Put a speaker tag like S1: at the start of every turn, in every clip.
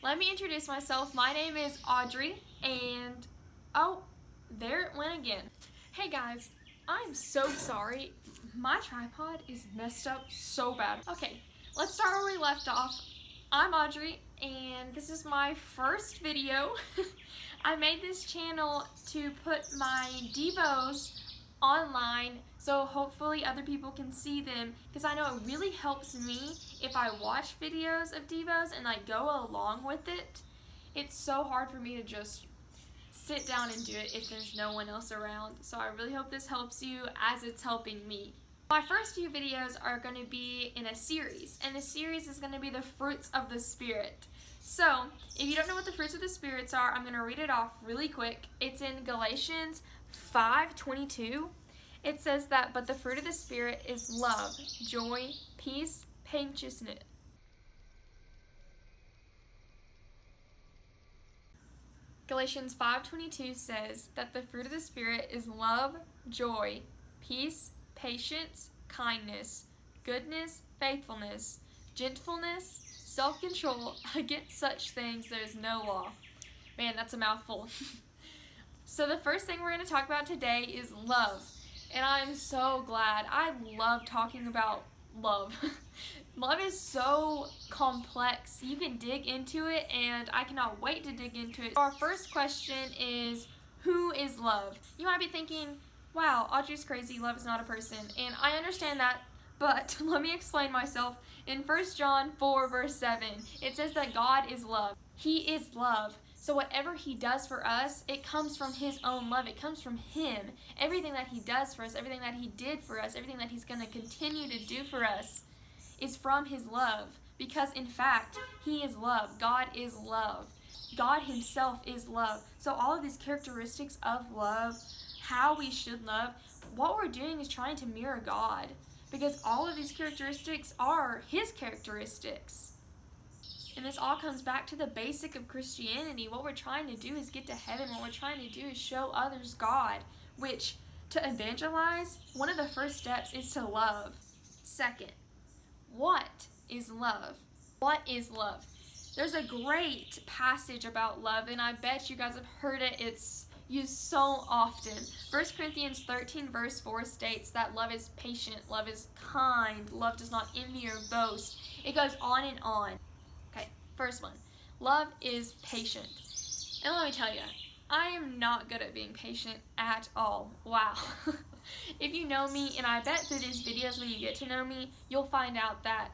S1: Let me introduce myself. My name is Audrey, and oh, there it went again. Hey guys, I'm so sorry. My tripod is messed up so bad. Okay, let's start where we left off. I'm Audrey, and this is my first video. I made this channel to put my Devos online so hopefully other people can see them, because I know it really helps me if I watch videos of Devos and like go along with it. It's so hard for me to just sit down and do it if there's no one else around, so I really hope this helps you as it's helping me. My first few videos are going to be in a series, and the series is going to be the fruits of the Spirit. So, if you don't know what the fruits of the Spirits are, I'm going to read it off really quick. It's in Galatians 5:22. It says that, but the fruit of the Spirit is love, joy, peace, patience. Galatians 5:22 says that the fruit of the Spirit is love, joy, peace, patience, kindness, goodness, faithfulness, gentleness, self-control. Against such things there is no law. Man, that's a mouthful. So the first thing we're going to talk about today is love. And I'm so glad. I love talking about love. Love is so complex. You can dig into it, and I cannot wait to dig into it. Our first question is, who is love? You might be thinking, wow, Audrey's crazy, love is not a person. And I understand that, but let me explain myself. In 1 John 4 verse 7, it says that God is love. He is love. So whatever He does for us, it comes from His own love. It comes from Him. Everything that He does for us, everything that He did for us, everything that He's going to continue to do for us is from His love. Because in fact, He is love. God is love. God Himself is love. So all of these characteristics of love, how we should love, what we're doing is trying to mirror God. Because all of these characteristics are His characteristics. And this all comes back to the basic of Christianity. What we're trying to do is get to heaven. What we're trying to do is show others God, which to evangelize, one of the first steps is to love. Second, what is love? What is love? There's a great passage about love, and I bet you guys have heard it. It's used so often. 1 Corinthians 13 verse 4 states that love is patient, love is kind, love does not envy or boast. It goes on and on. Okay, first one. Love is patient. And let me tell you, I am not good at being patient at all. Wow. If you know me, and I bet through these videos when you get to know me, you'll find out that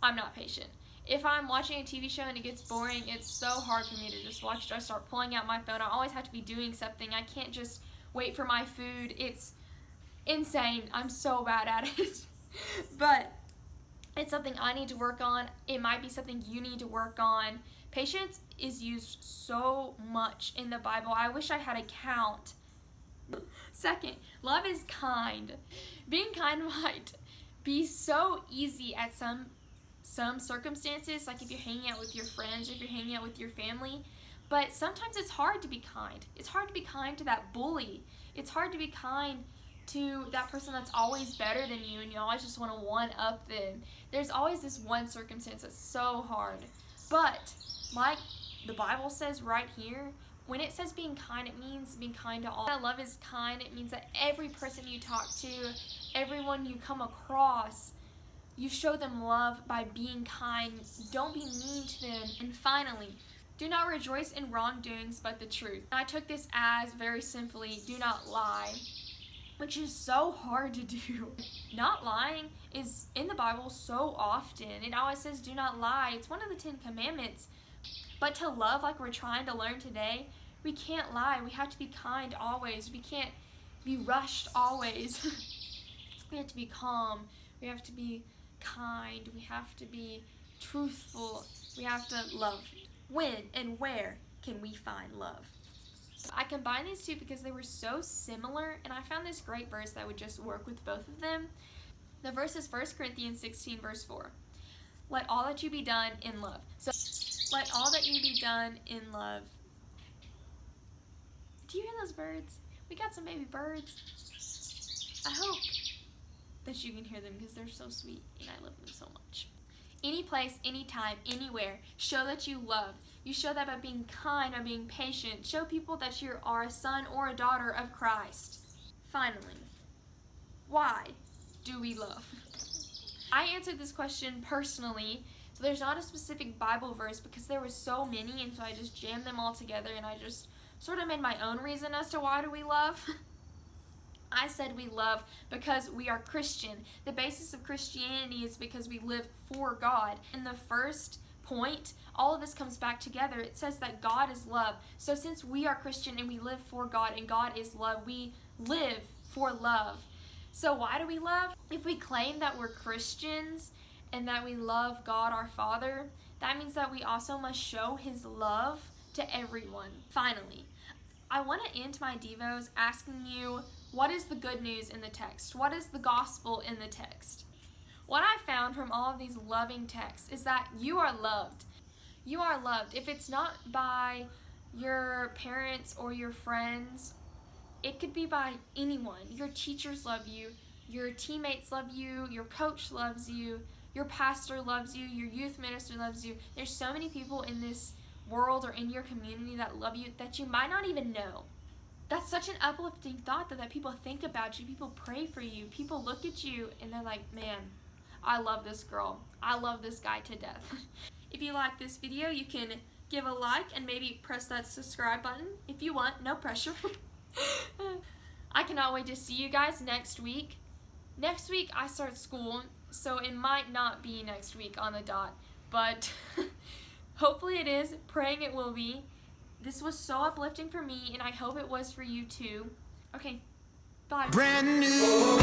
S1: I'm not patient. If I'm watching a TV show and it gets boring, it's so hard for me to just watch it. I start pulling out my phone. I always have to be doing something. I can't just wait for my food. It's insane. I'm so bad at it. But it's something I need to work on. It might be something you need to work on. Patience is used so much in the Bible. I wish I had a count. Second, love is kind. Being kind might be so easy at some circumstances, like if you're hanging out with your friends, or if you're hanging out with your family, but sometimes it's hard to be kind. It's hard to be kind to that bully. It's hard to be kind to that person that's always better than you, and you always just want to one-up them. There's always this one circumstance that's so hard. But like the Bible says right here, when it says being kind, it means being kind to all. That love is kind. It means that every person you talk to, everyone you come across, you show them love by being kind. Don't be mean to them. And finally, do not rejoice in wrongdoings but the truth. I took this as, very simply, do not lie, which is so hard to do. Not lying is in the Bible so often. It always says do not lie. It's one of the 10 Commandments. But to love like we're trying to learn today, we can't lie. We have to be kind always. We can't be rushed always. We have to be calm. We have to be kind. We have to be truthful. We have to love. When and where can we find love? I combined these two because they were so similar, and I found this great verse that would just work with both of them. The verse is 1 Corinthians 16 verse 4. Let all that you be done in love. So, let all that you be done in love. Do you hear those birds? We got some baby birds. I hope that you can hear them because they're so sweet and I love them so much. Any place, anytime, anywhere. Show that you love. You show that by being kind, by being patient. Show people that you are a son or a daughter of Christ. Finally, why do we love? I answered this question personally, so there's not a specific Bible verse because there were so many, and so I just jammed them all together and I just sort of made my own reason as to why do we love. I said we love because we are Christian. The basis of Christianity is because we live for God. In the first point, all of this comes back together. It says that God is love. So since we are Christian and we live for God and God is love, we live for love. So why do we love? If we claim that we're Christians and that we love God our Father, that means that we also must show His love to everyone. Finally, I want to end my Devos asking you, what is the good news in the text? What is the gospel in the text? What I found from all of these loving texts is that you are loved. You are loved. If it's not by your parents or your friends, it could be by anyone. Your teachers love you, your teammates love you, your coach loves you, your pastor loves you, your youth minister loves you. There's so many people in this world or in your community that love you that you might not even know. That's such an uplifting thought that people think about you, people pray for you, people look at you and they're like, man, I love this girl, I love this guy to death. If you like this video, you can give a like and maybe press that subscribe button if you want, no pressure. I cannot wait to see you guys next week. Next week I start school, so it might not be next week on the dot, but hopefully it is, praying it will be. This was so uplifting for me, and I hope it was for you too. Okay, bye. Brand new.